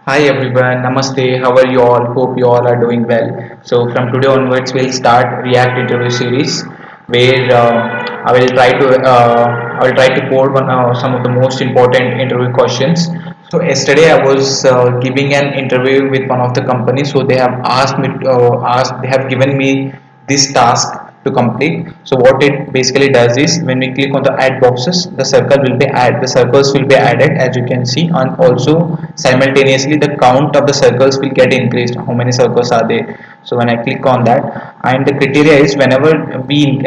Hi everyone, Namaste. How are you all? Hope you all are doing well. So from today onwards, we'll start React interview series, where I will try to code some of the most important interview questions. So yesterday I was giving an interview with one of the companies. So they have given me this task to complete. So what it basically does is when we click on the add boxes, the circles will be added, as you can see, and also simultaneously the count of the circles will get increased. How many circles are there? So when I click on that, and the criteria is whenever we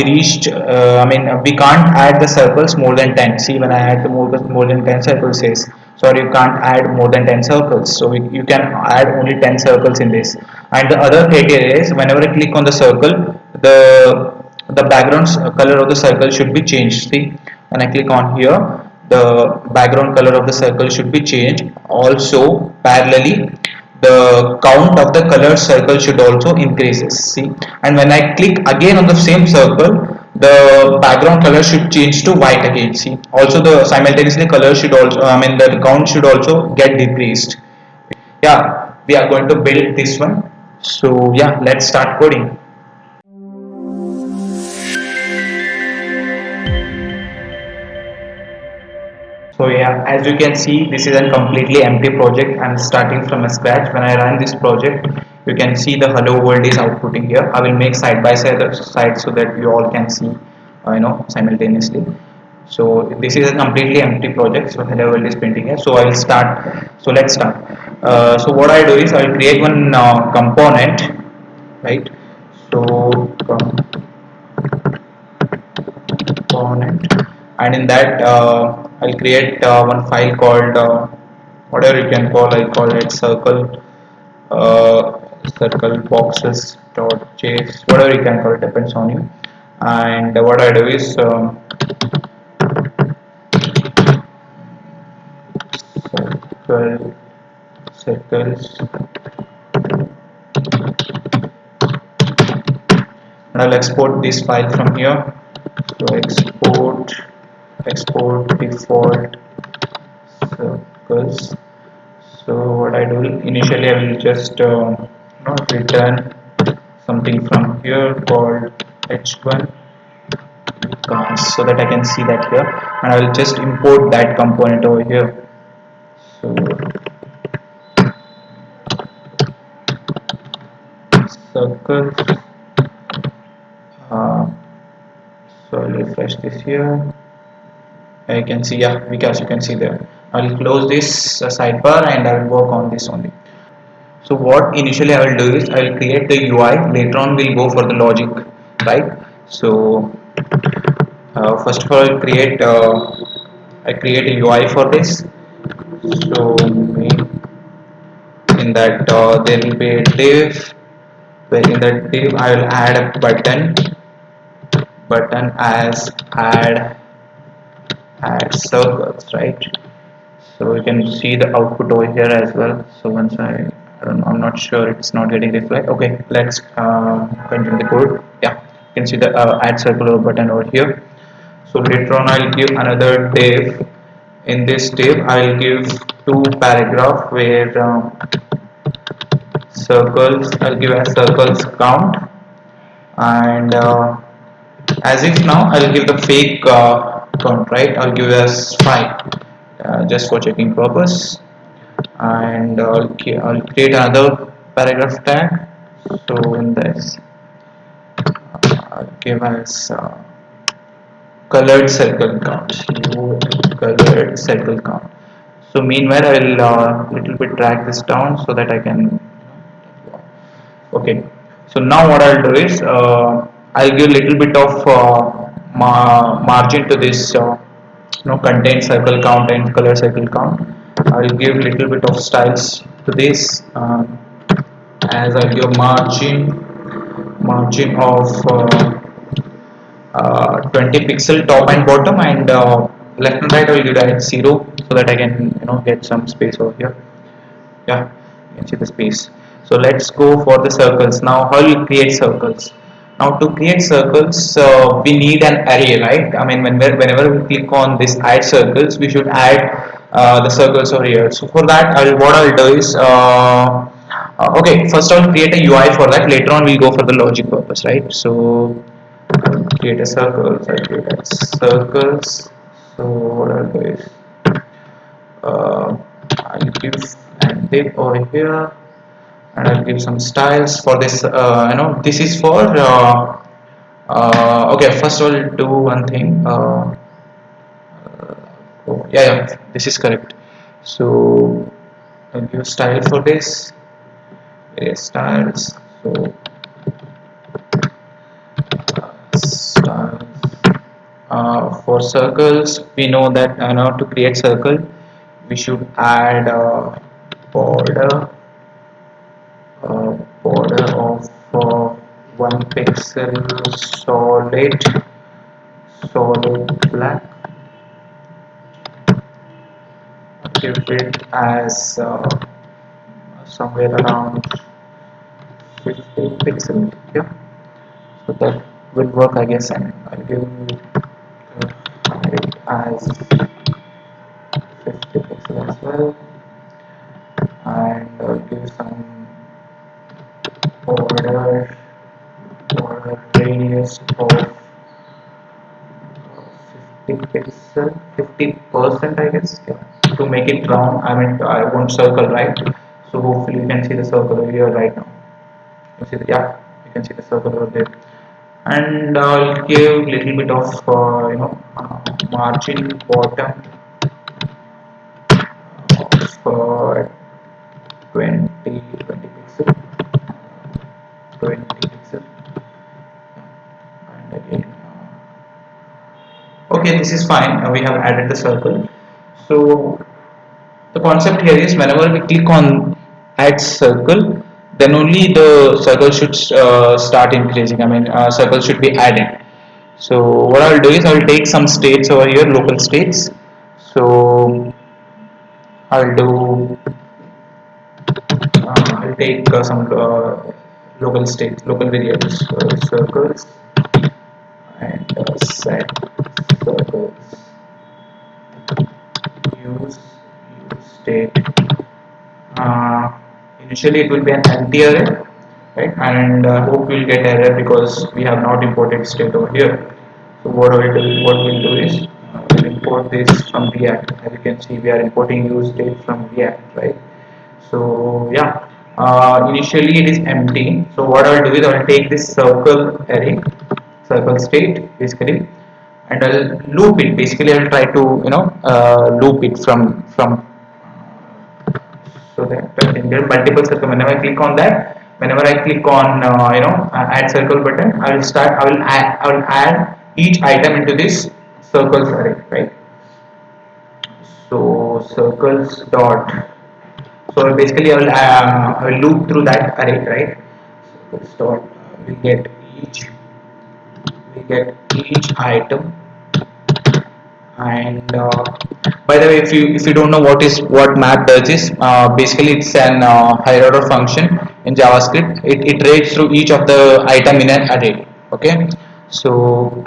reached we can't add the circles more than 10. See, when I add the more than 10 circles, says sorry, you can't add more than 10 circles, so you can add only 10 circles in this. And the other criteria is whenever I click on the circle, the background color of the circle should be changed. See, when I click on here, the background color of the circle should be changed. Also, parallelly, the count of the colored circle should also increases. See, and when I click again on the same circle, the background color should change to white again. See, also the simultaneously color should also, the count should also get decreased. Yeah, we are going to build this one. So yeah, let's start coding. So yeah, as you can see, this is a completely empty project. I'm starting from scratch. When I run this project, you can see the hello world is outputting here. I will make side by side so that you all can see, simultaneously. So this is a completely empty project. So hello world is printing here. So I will start. So let's start. So what I do is I will create one component, right? So component, and in that I'll create one file called whatever you can call. I call it uh, circle boxes.js, whatever you can call it, depends on you. And what I do is circle circles, and I'll export this file from here. So export default circles. So what I do initially, I will just return something from here called h1 cars, so that I can see that here, and I will just import that component over here. So circles. Uh, so I'll refresh this here. I can see, yeah, because you can see there. I'll close this sidebar and I will work on this only. So what initially I will do is I will create the UI. Later on we'll go for the logic, right? So first of all, I create a UI for this. So in that there will be a div, where in that div I will add a button as add circles, right? So you can see the output over here as well. So once I don't know, I'm not sure, it's not getting reflect. Okay, let's continue the code. Yeah, you can see the add circle button over here. So later on I'll give another div. In this div I'll give two paragraph where I'll give a circles count, and as if now I'll give the fake count, right? I'll give as 5, just for checking purpose. And I'll create another paragraph tag. So in this I'll give as colored circle count. Colored circle count. So meanwhile I will little bit drag this down so that I can. Okay, so now what I'll do is I'll give a little bit of margin to this contain circle count and color circle count. I'll give a little bit of styles to this, as I'll give margin of 20 pixel top and bottom, and left and right I will give that 0 so that I can get some space over here. Yeah, you can see the space. So let's go for the circles. Now how you create circles? Now to create circles we need an array, right? I mean, whenever we click on this add circles, we should add the circles over here. So for that, what I'll do is, okay, first I'll create a UI for that. Later on, we'll go for the logic purpose, right? So I'll create a circle. So I'll create a circles. So what I'll do is, uh, I'll give an div over here, and I'll give some styles for this. This is for. Okay, first I'll do one thing. Oh, yeah, this is correct. So I'll give style for this, various styles. So styles for circles, we know that to create circle, we should add a border, border of 1 pixel, solid black. Give it as somewhere around 50 pixel. Yeah, so that will work, I guess, and I'll give it as 50 pixel as well, and I'll give some border radius of 50 pixel, 50%, I guess, yeah, to make it round. I mean, I want circle, right? So hopefully you can see the circle over here right now. You see the, yeah, you can see the circle over there. And I'll give little bit of margin bottom of 20 pixel, 20 pixel, and again okay, this is fine. We have added the circle. So the concept here is, whenever we click on add circle, then only the circle should start increasing. I mean, circle should be added. So what I'll do is, I'll take some states over here, local states. So I'll do I'll take some local states, local variables, circles, and set circles, use state. Initially it will be an empty array, right? And hope we'll get error because we have not imported state over here. So what we'll do is, we'll import this from React. As you can see, we are importing use state from React, right? So yeah, initially it is empty. So what I'll do is, I'll take this circle array, circle state basically, and I'll loop it. Basically, I'll try to loop it from so that I can get multiple circle. Whenever I click on that, whenever I click on add circle button, I will add each item into this circles array, right? So circles dot. So basically, I will loop through that array, right? Circles dot. We get each we get each item. And by the way, if you don't know what map does is, basically it's an higher order function in JavaScript. It iterates through each of the item in an array. Okay, so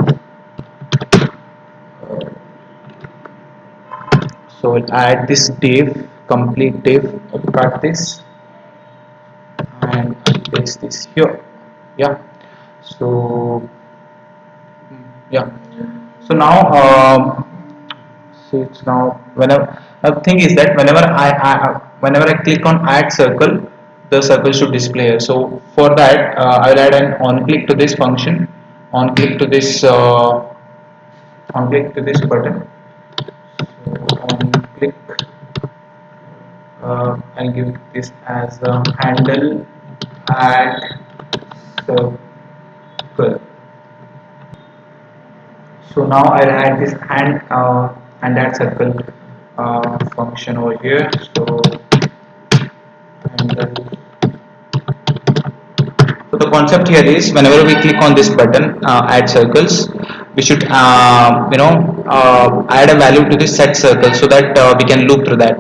we'll add this div, complete div. I'll cut this and I'll paste this here. Yeah, so yeah, so now so it's now, whenever the thing is that whenever I click on add circle, the circle should display here. So for that, I'll add an on click to this function, on click to this button. So on click, I'll give this as a handle add circle. So now I'll add this and add circle function over here. So handle. So the concept here is, whenever we click on this button, add circles, we should add a value to this set circle, so that we can loop through that,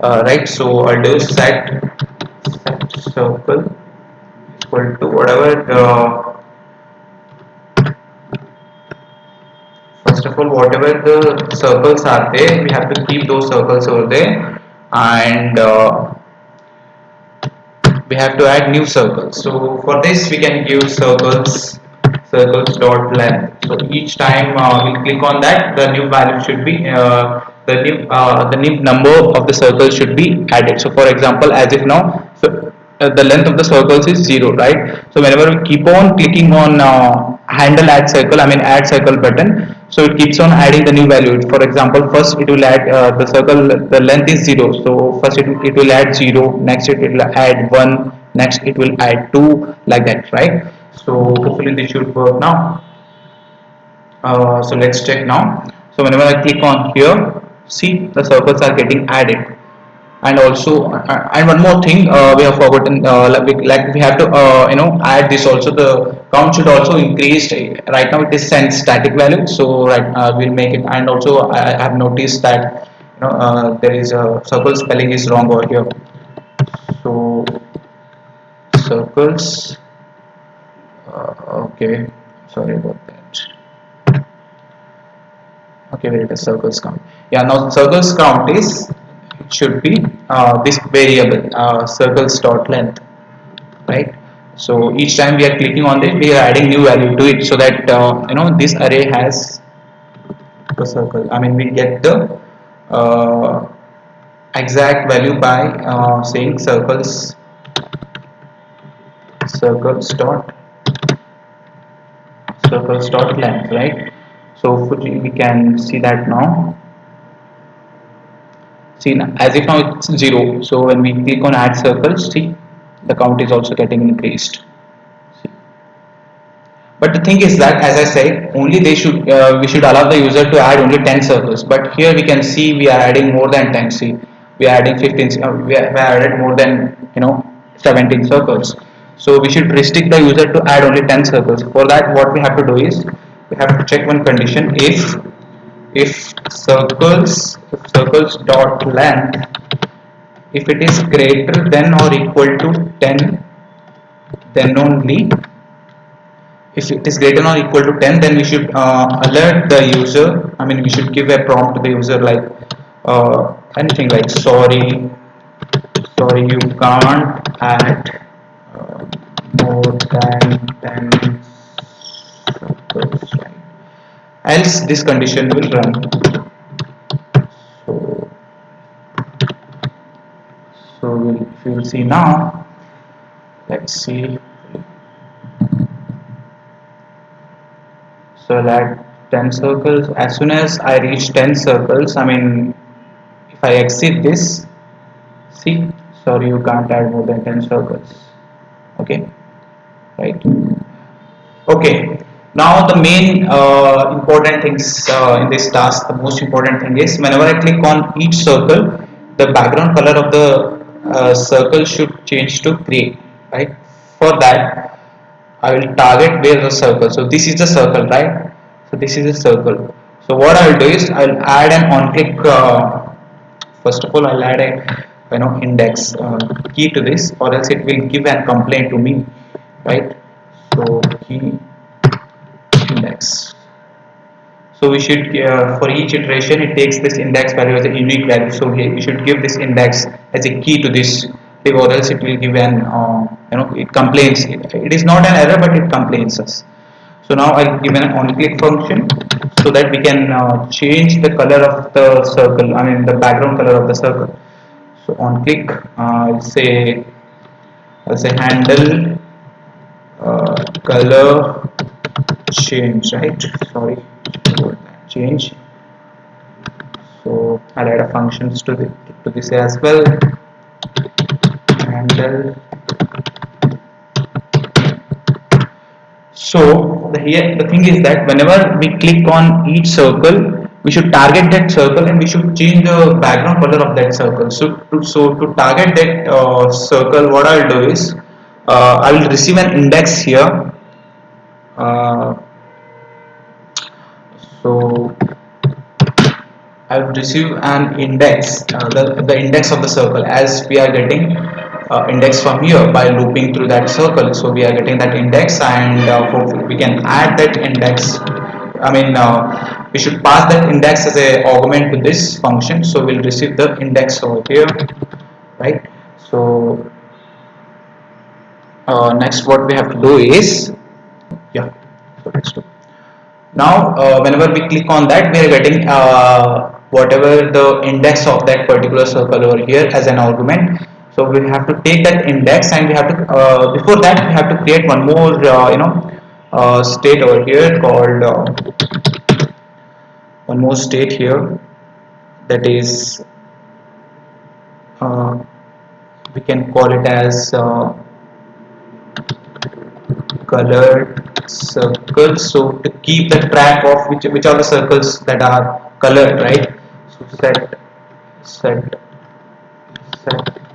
right? So I'll do set circle equal to whatever. First of of all, whatever the circles are there, we have to keep those circles over there, and we have to add new circles. So for this we can give circles dot length. So each time we click on that, the new value should be the new number of the circles should be added. So for example, as if now, so the length of the circles is 0, right? So whenever we keep on clicking on handle add circle, I mean add circle button, so it keeps on adding the new value. For example, first it will add the circle, the length is 0, so first it will add 0, next it will add 1, next it will add 2, like that, right? So hopefully this should work now. So let's check now. So whenever I click on here, see the circles are getting added. And also and one more thing we have forgotten, like we have to add this also. The count should also increase. Right now it is sent static value, so right, we'll make it. And also I have noticed that there is a circle spelling is wrong over here. So circles, okay, sorry about that. Okay, wait, the circles count. Yeah, now circles count is, it should be this variable circles dot length, right? So each time we are clicking on this, we are adding new value to it, so that this array has the circle. I mean, we get the uh, exact value by saying circles dot length, right? So we can see that now. See, as if now it's 0. So when we click on add circles, see the count is also getting increased. See. But the thing is that, as I said, only we should allow the user to add only 10 circles. But here we can see we are adding more than 10. See, we are adding 15. We have added more than 17 circles. So we should restrict the user to add only 10 circles. For that, what we have to do is we have to check one condition. If circles dot length, if it is greater than or equal to 10, then only, if it is greater than or equal to 10, then we should alert the user. I mean, we should give a prompt to the user, like anything like sorry you can't add more than 10 circles, right? Else this condition will run. So if you will see now, let's see. So I'll add 10 circles. As soon as I reach 10 circles, I mean, if I exit this, see, sorry, you can't add more than 10 circles. Okay, right? Okay. Now the main important things in this task, the most important thing is, whenever I click on each circle, the background color of the circle should change to gray, right? For that, I will target where the circle. So this is the circle, right? So this is a circle. So what I will do is I will add an on-click. First of all, I'll add a index key to this, or else it will give a complaint to me, right? So key index. So we should for each iteration it takes this index value as a unique value. So we should give this index as a key to this, or else it will give an it complains. It is not an error, but it complains us. So now I'll give an on-click function, so that we can change the color of the circle. I mean the background color of the circle. So on-click, I'll say handle color change, right? Sorry, change. So I'll add a functions to this as well. Handle. So the thing is that whenever we click on each circle, we should target that circle and we should change the background color of that circle. So to target that circle, what I'll do is I will receive an index here. So I will receive an index, the index of the circle, as we are getting index from here by looping through that circle. So we are getting that index, and hopefully we can add that index we should pass that index as a argument to this function. So we'll receive the index over here, right? So next what we have to do is, yeah, so let's do. Now whenever we click on that, we are getting whatever the index of that particular circle over here as an argument. So we have to take that index, and we have to before that we have to create one more state over here called one more state here, that is uh, we can call it as colored circles. So to keep the track of which are the circles that are colored, right? So set set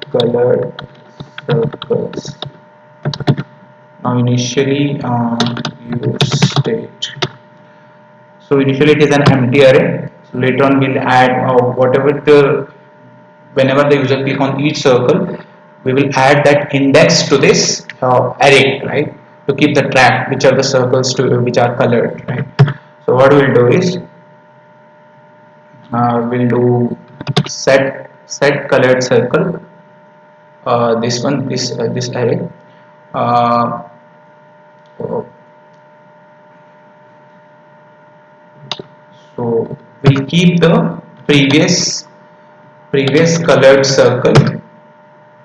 colored circles. Now initially use state. So initially it is an empty array. So later on we'll add whatever the whenever the user click on each circle, we will add that index to this array, right? To keep the track which are the circles to which are colored, right? So what we'll do is we'll do set colored circle. This one, this array. Uh, so we'll keep the previous colored circle,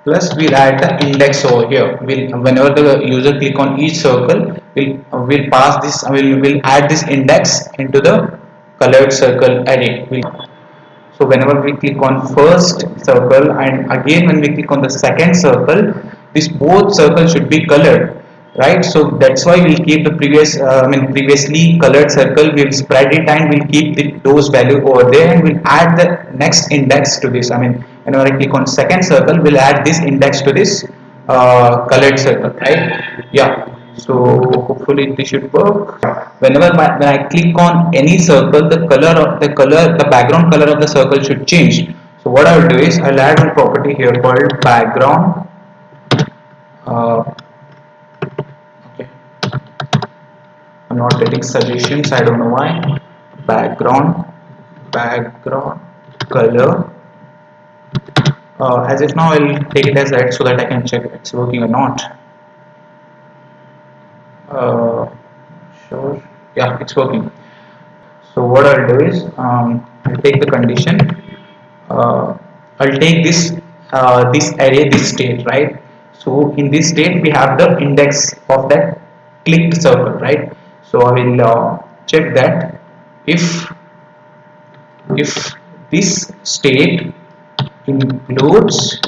plus we'll add the index over here. Whenever the user click on each circle, we'll pass this, we'll add this index into the colored circle array. So whenever we click on first circle, and again when we click on the second circle, this both circles should be colored, right? So that's why we'll keep the previously colored circle, we'll spread it, and we'll keep those value over there, and we'll add the next index to this. Whenever I click on second circle, we'll add this index to this colored circle, right? Yeah. So hopefully this should work. When I click on any circle, the background color of the circle should change. So what I will do is I'll add one property here called background. Okay, I'm not getting suggestions, I don't know why. Background color. As if now I'll take it as that so that I can check if it's working or not. Sure, yeah, it's working. So what I'll do is I'll take the condition. I'll take this array, this state, right? So in this state we have the index of that clicked circle, right? So I will check that if this state includes,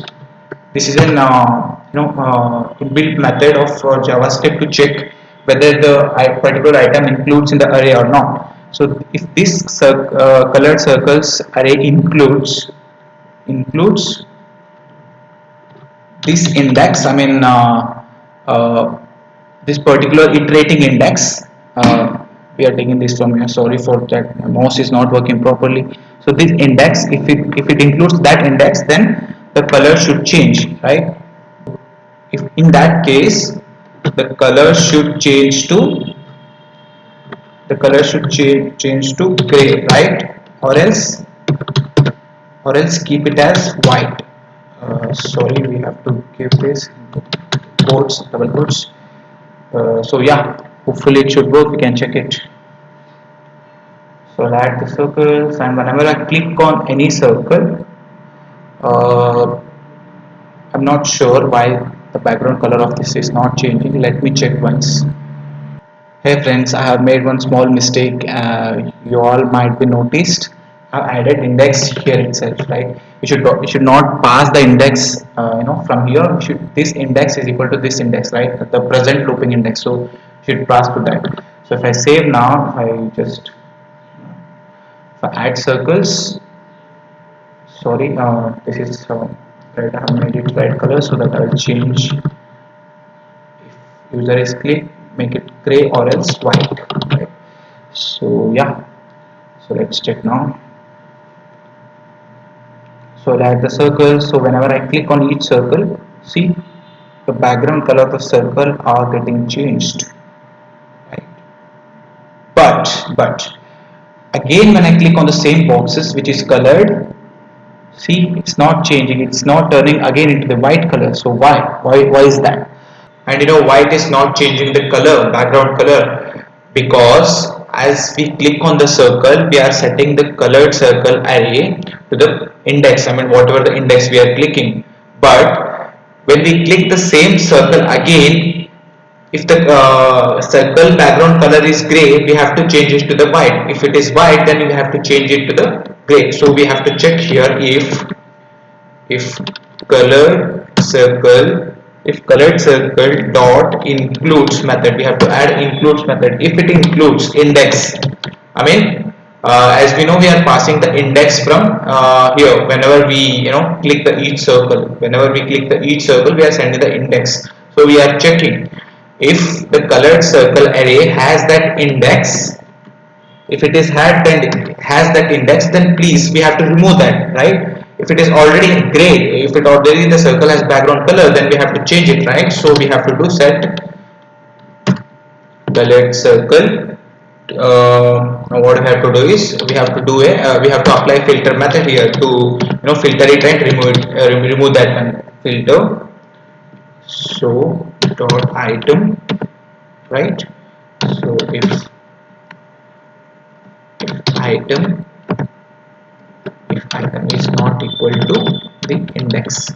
this is an inbuilt method of JavaScript to check whether the particular item includes in the array or not. So if this colored circles array includes this index, this particular iterating index, we are taking this from here, sorry for that, my mouse is not working properly. So this index, if it includes that index, then the color should change, right? If in that case the color should change to gray, right? Or else keep it as white. Sorry, we have to give this quotes, double quotes. So yeah, hopefully it should work, we can check it. So I'll add the circles, and whenever I click on any circle, uh, I'm not sure why the background color of this is not changing. Let me check once. Hey friends, I have made one small mistake. You all might be noticed. I've added index here itself, right? You should not pass the index, from here. This index is equal to this index, right? The present looping index. So you should pass to that. So if I save now, if I add circles. Sorry, this is red. I have made it red color so that I will change. If user is click, make it gray or else white, right? So yeah, so let's check now. So I'll add the circle. So whenever I click on each circle, see the background color of the circle are getting changed, right? but again when I click on the same boxes which is colored, see, it's not changing, it's not turning again into the white color. So why is that? And you know why it is not changing the color, background color? Because as we click on the circle, we are setting the colored circle array to the index, I mean whatever the index we are clicking. But when we click the same circle again, if the circle background color is gray, we have to change it to the white. If it is white, then we have to change it to the gray. So we have to check here if colored circle if colored circle dot includes method, we have to add includes method. If it includes index, I mean as we know, we are passing the index from here. Whenever we click the each circle, whenever we click the each circle, we are sending the index. So we are checking if the colored circle array has that index. If it is had then has that index, then please we have to remove that, right? If it is already gray, if it already the circle has background color, then we have to change it, right? So we have to do set colored circle. What we have to do is we have to do a we have to apply filter method here to filter it and remove that one. Filter so dot item, right? So item if item is not equal to the index.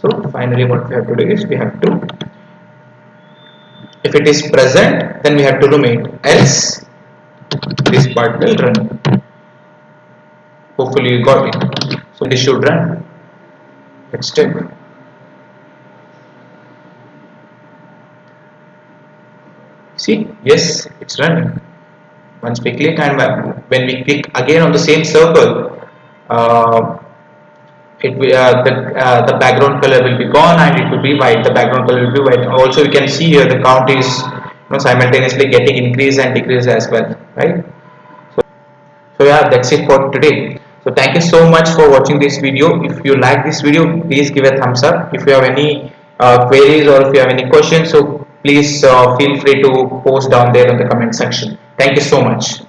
So finally what we have to do is we have to, if it is present, then we have to remove it, else this part will run. Hopefully you got it. So this should run. Let's check. See, yes, it's running. Once we click, and when we click again on the same circle, uh, the background color will be gone and it will be white. The background color will be white. Also, we can see here the count is simultaneously getting increase and decrease as well, right? So yeah, that's it for today. So thank you so much for watching this video. If you like this video, please give a thumbs up. If you have any queries or if you have any questions, so please feel free to post down there in the comment section. Thank you so much.